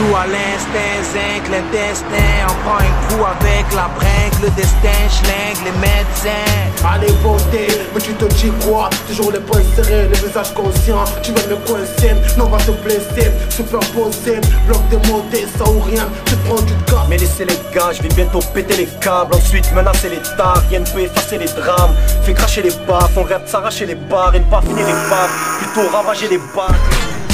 tout à l'instinct, zinc, l'intestin. On prend un coup avec la brinque, le destin, schlingue, les médecins. Allez voter, mais tu te dis quoi? Toujours les poings serrés, les visages conscients. Tu veux me coincer, non va te blesser. Superposé, bloc démodé, ça ou rien. Tu prends du cas. Mais laissez les gars, je vais bientôt péter les câbles. Ensuite menacer l'État, rien ne peut effacer les drames. Fait cracher les baffes, on rêve de s'arracher les barres. Et ne pas finir les baffes, plutôt ravager les bacs.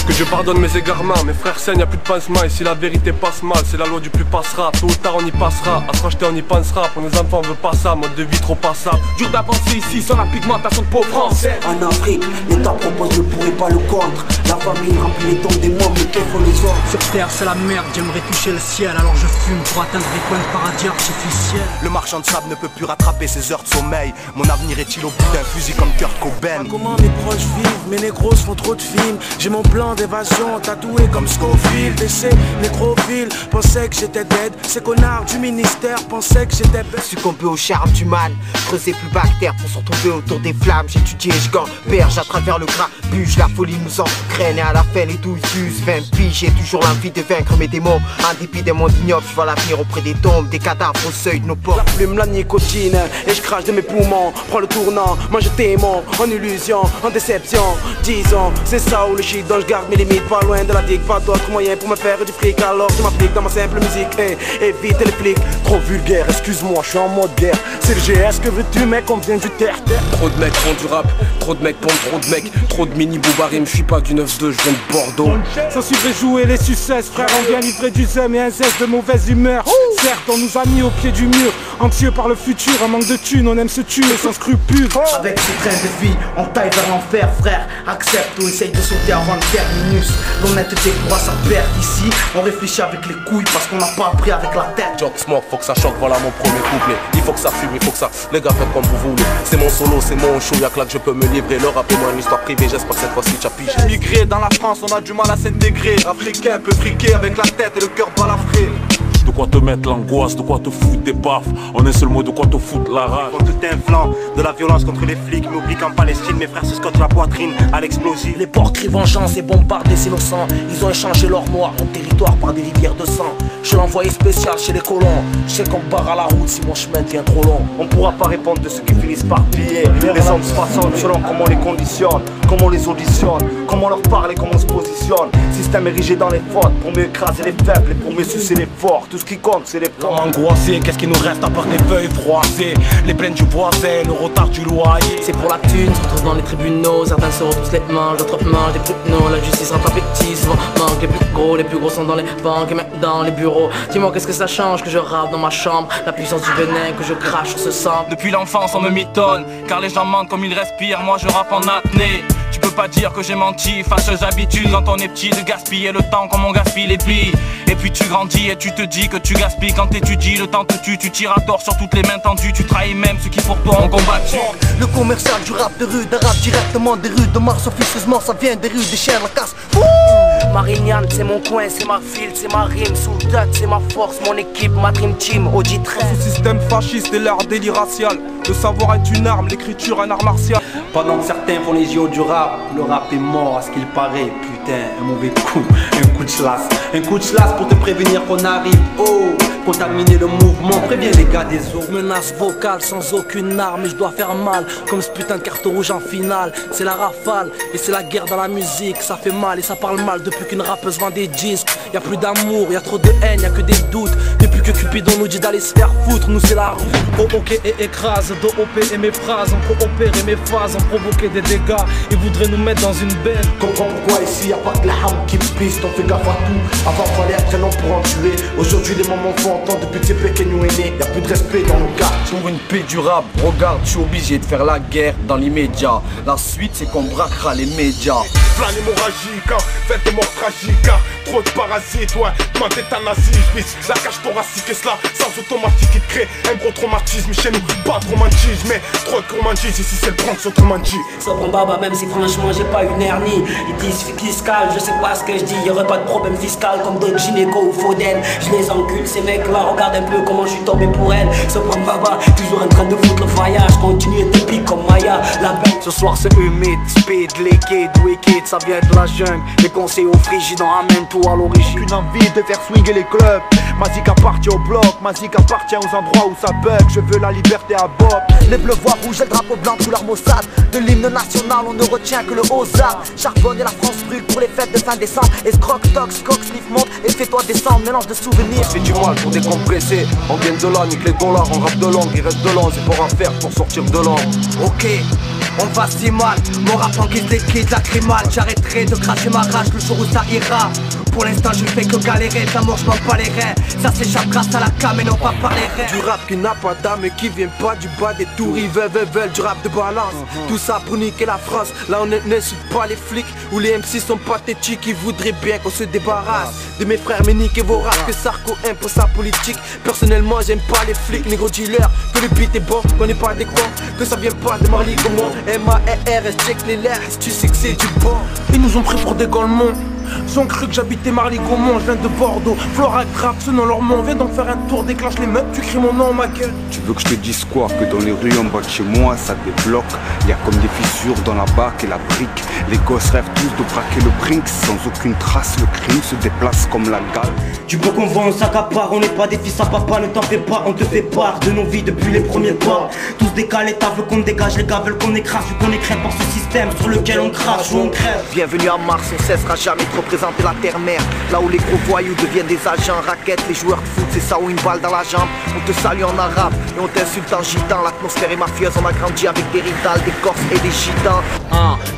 Que je pardonne mes égarements, mes frères saignent, y'a plus de pansement. Et si la vérité passe mal, c'est la loi du plus passera. Tôt ou tard on y passera, à se racheter on y pensera. Pour nos enfants on veut pas ça, mode de vie trop passable. Dur d'avancer ici sans la pigmentation de peau française. En Afrique, l'État propose le pour et pas le contre. La famille remplit les tombes des membres, mais qu'il faut les autres. Sur terre c'est la merde, j'aimerais toucher le ciel. Alors je fume pour atteindre des coins de paradis artificiels. Le marchand de sable ne peut plus rattraper ses heures de sommeil. Mon avenir est-il au bout d'un fusil comme Kurt Cobain? Comment mes proches vivent, mes négros font trop de films. J'ai mon plan d'évasion tatoué comme Scofield. Et ces nécrophiles pensaient que j'étais dead. Ces connards du ministère pensaient que j'étais bête. Succomber au charme du mal, creuser plus bactère pour se retrouver autour des flammes. J'étudie et je berge à travers le grabuge. La folie nous engraine et à la fin les douilles fusent. 20 piges, j'ai toujours l'envie de vaincre mes démons. En dépit des mondes ignobles, je vois l'avenir auprès des tombes, des cadavres au seuil de nos portes. La plume, la nicotine, et je crache de mes poumons. Prends le tournant, moi je t'aimant, en illusion, en déception. 10 ans, c'est ça où le shit dont je garde mes limites. Pas loin de la digue, pas d'autres moyens pour me faire du fric. Alors je m'applique dans ma simple musique, hey, évite les flics. Trop vulgaire, excuse-moi, je suis en mode guerre. C'est le GS, que veux-tu mec, on vient du terre-terre. Trop de mecs font du rap, trop de mecs pompent trop de mecs. Trop de mini boubarim, je suis pas du 9-2, je viens de Bordeaux. Ça suivait jouer les succès, frère, on vient livrer du zèle et un zeste de mauvaise humeur. Certes, on nous a mis au pied du mur, anxieux par le futur, un manque de thunes, on aime se tuer sans scrupules. Avec ce train de vie, on taille vers l'enfer, frère. Accepte ou essaye de sauter avant de terminus. L'honnêteté pourra sa perte ici. On réfléchit avec les couilles parce qu'on n'a pas appris avec la tête. Jock smoke, faut que ça choque, voilà mon premier couplet. Il faut que ça fume, il faut que ça. Les gars, faites comme vous voulez. C'est mon solo, c'est mon show, y'a que là que je peux me livrer. Le rap est moi une histoire privée, j'espère que cette fois-ci tu as pigé. Migré dans la France, on a du mal à s'intégrer. Africain peut friquer avec la tête et le cœur balafré. De quoi te mettre l'angoisse, de quoi te foutre des baffes. En un seul mot, de quoi te foutre la rage. Quand tout est un flanc, de la violence contre les flics. M'oublie qu'en Palestine, mes frères se scotchent la poitrine à l'explosif. Les porcs crient vengeance et bombardent des innocents. Ils ont échangé leur mort, mon territoire par des rivières de sang. Je suis l'envoyé spécial chez les colons. Je sais qu'on barre à la route si mon chemin devient trop long. On pourra pas répondre de ceux qui finissent par plier. Les hommes se façonnent selon comment on les conditionne, comment on les auditionne, comment on leur parle et comment on se positionne. Système érigé dans les fautes pour mieux écraser les faibles et pour mieux sucer les forts. Tout ce qui compte c'est les forts. Angoissé, qu'est-ce qui nous reste à part des feuilles froissées? Les plaines du voisin, le retard du loyer. C'est pour la thune, se retrouve dans les tribunaux. Certains se retrouvent les manches, d'autres mangent des plus non. La justice rattrape les petits, souvent manque les plus gros sont dans les banques et même dans les bureaux. Dis-moi qu'est-ce que ça change que je rappe dans ma chambre. La puissance du venin que je crache sur ce sang. Depuis l'enfance on me mitonne, car les gens mentent comme ils respirent. Moi je rappe en apnée. Tu peux pas dire que j'ai menti, fâcheuse habitude quand on est petit de gaspiller le temps comme on gaspille les billes. Et puis tu grandis et tu te dis que tu gaspilles quand t'étudies. Le temps te tue, tu tires à tort sur toutes les mains tendues. Tu trahis même ceux qui pour toi ont combattu. Le commercial du rap de rue, d'un rap directement des rues de Mars. Officieusement ça vient des rues des chiens la casse. Marignane c'est mon coin, c'est ma ville, c'est ma rime. Souldat c'est ma force, mon équipe, ma dream team, Audi 13. Ce système fasciste et l'art délit racial. Le savoir est une arme, l'écriture un art martial. Pendant que certains font les JO du rap, le rap est mort à ce qu'il paraît. Putain, un mauvais coup, un coup de slash. Un coup de slash pour te prévenir qu'on arrive. Oh, contaminer le mouvement, préviens les gars des eaux. Menace vocale sans aucune arme et je dois faire mal. Comme ce putain de carte rouge en finale. C'est la rafale et c'est la guerre dans la musique. Ça fait mal et ça parle mal depuis qu'une rappeuse vend des disques. Y'a plus d'amour, y'a trop de haine, y'a que des doutes. Depuis que Cupidon nous dit d'aller se faire foutre, nous c'est la rue. Oh ok et écrase, do op et mes phrases. On coopère et mes phases, on provoquer des dégâts. Ils voudraient nous mettre dans une benne. Comprends pourquoi ici y'a pas de la ham qui piste. On fait gaffe à tout, avant fallait être un homme pour en tuer. Aujourd'hui les mamans font entendre depuis que ces péqueños est né. Y'a plus de respect dans nos cas. Pour une paix durable, regarde, je suis obligé de faire la guerre dans l'immédiat. La suite c'est qu'on braquera les médias. Plan hémorragique, hein, fête de mort tragique, hein. Trop de parasites, ouais, demande d'euthanasie, bis. La cage thoracique et cela, sans automatique, il te crée un gros traumatisme. Chez nous, pas de romantisme, mais trop de romantisme. Ici c'est le Bronx, autrement dit. Ça prend baba même si franchement j'ai pas une hernie. Ils disent fiscal. Je sais pas ce que je dis, y'aurait pas de problème fiscal comme d'autres gynéco ou Foden. Je les encule ces mecs là, regarde un peu comment je suis tombé pour elle. Ce prend baba, toujours en train de foutre le faillage. Continue et te pique comme Maya, la bête. Ce soir c'est humide, speed, liquide, wicked, ça vient de la jungle. Les conseils aux frigidants amènent tout à l'origine. Une envie de faire swinguer les clubs. Ma zik appartient au bloc, ma zik appartient aux endroits où ça bug. Je veux la liberté à Bob. Les bleus voient rouge et le drapeau blanc couleur Mossad. De l'hymne national on ne retient que le Ozark. Charbonne et la France brûle pour les fêtes de fin décembre. Escroc, tox, cox, sniff, monte et fais-toi descendre. Mélange de souvenirs. On fait du mal pour décompresser. On vient de là, nique les dollars, on rappe de langue. Il reste de l'an, c'est pour à faire pour sortir de l'an. Ok, on va si mal. Mon rap en guise liquide, lacrymal. J'arrêterai de cracher ma rage le jour où ça ira. Pour l'instant je ne fais que galérer, d'amour je m'en bats les reins. Ça s'échappe grâce à la cam et non pas par les reins. Du rap qui n'a pas d'âme et qui vient pas du bas des tours. Ils veulent du rap de balance. Tout ça pour niquer la France. Là on n'insulte pas les flics ou les MC sont pathétiques. Ils voudraient bien qu'on se débarrasse de mes frères, mais niquez vos races. Que Sarko impose sa politique. Personnellement j'aime pas les flics, les gros dealers. Que le beat est bon, qu'on n'est pas des cons. Que ça vient pas de Marly Gaumont. M-A-R-R-S, check les lèvres, tu sais que c'est du bon. Ils nous ont pris pour des golemons. Ils ont cru que j'habitais Marly Gaumont, je viens de Bordeaux. Flora grave, selon leur nom, viens donc faire un tour, déclenche les meufs, tu cries mon nom, ma gueule. Tu veux que je te dise quoi? Que dans les rues en bas de chez moi, ça débloque. Y a comme des fissures dans la bac et la brique. Les gosses rêvent tous de braquer le Brinks. Sans aucune trace, le crime se déplace comme la gale. Du peu qu'on vend, on s'accapare, on n'est pas des fils à papa, ne t'en fais pas, on te fait part de nos vies depuis les premiers pas. Tous décalés, t'as veut qu'on dégage, les gars veulent qu'on écrase, vu qu'on est crève par ce système sur lequel on crache ou on crève. Bienvenue à Mars, on cessera jamais de représenter la terre-mère. Là où les gros voyous deviennent des agents, raquettes, les joueurs de foot, c'est ça ou une balle dans la jambe. On te salue en arabe et on t'insulte en gitan. L'atmosphère est mafieuse, on a grandi avec des ridales, des corses et des gitans.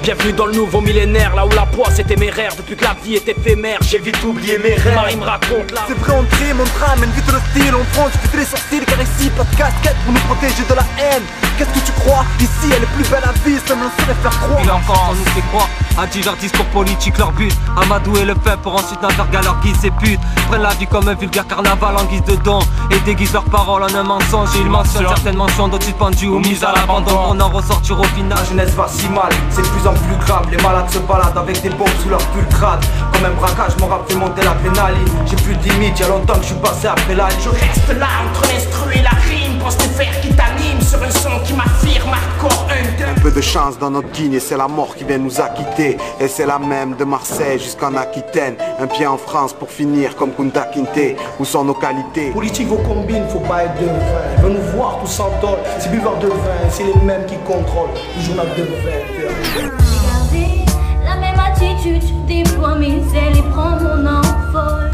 Bienvenue dans le nouveau millénaire, là où la poisse est téméraire. Depuis que la vie est éphémère, j'ai vite oublié mes rêves. Marie me raconte là. C'est vrai, on trime, on trame, une vite le style, on France, je fais les sorties, car ici, pas de casquette pour nous protéger de la haine. Qu'est-ce que tu crois? Ici, elle est plus belle à vie, ça me lancerait faire croire. Il encore, on nous fait croire à dit leur discours politique, leur but. Amadouer le fait pour ensuite n'en faire qu'à leur guise et pute. Prennent la vie comme un vulgaire carnaval en guise de don et déguisent leurs paroles en un mensonge. Et ils mentionnent certaines mentions d'autres suspendues ou mises à l'abandon pour n'en ressortir au final. La jeunesse va si mal, c'est de plus en plus grave. Les malades se baladent avec des bombes sous leur pull crade. Comme un braquage, mon rap fait monter l'adrénaline. J'ai plus de limites, y'a longtemps que je suis passé après la ligne. Je reste là entre l'instru et la rime. Pense te faire qui t'anime sur un son qui m'affirme hardcore Un peu de chance dans notre digne et c'est la mort qui vient nous acquitter. Et c'est la même de Marseille jusqu'en Aquitaine. Un pied en France pour finir comme Kunta Kinte. Où sont nos qualités? Politique vos combines, faut pas être de vin. Ils veulent nous voir tous en tôle. C'est buveurs de vin, c'est les mêmes qui contrôlent. Le journal de 20h. Regardez, la même attitude, je déploie mes ailes et prends mon envol.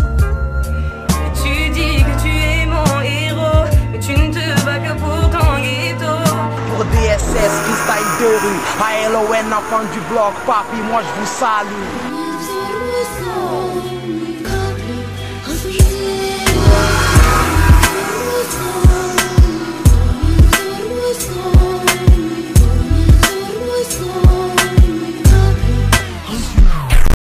Tu dis que tu es mon héros, mais tu ne te bats que pour ton ghetto. Pour DSS, freestyle de rue, ALON, enfant du bloc, papi, moi je vous salue.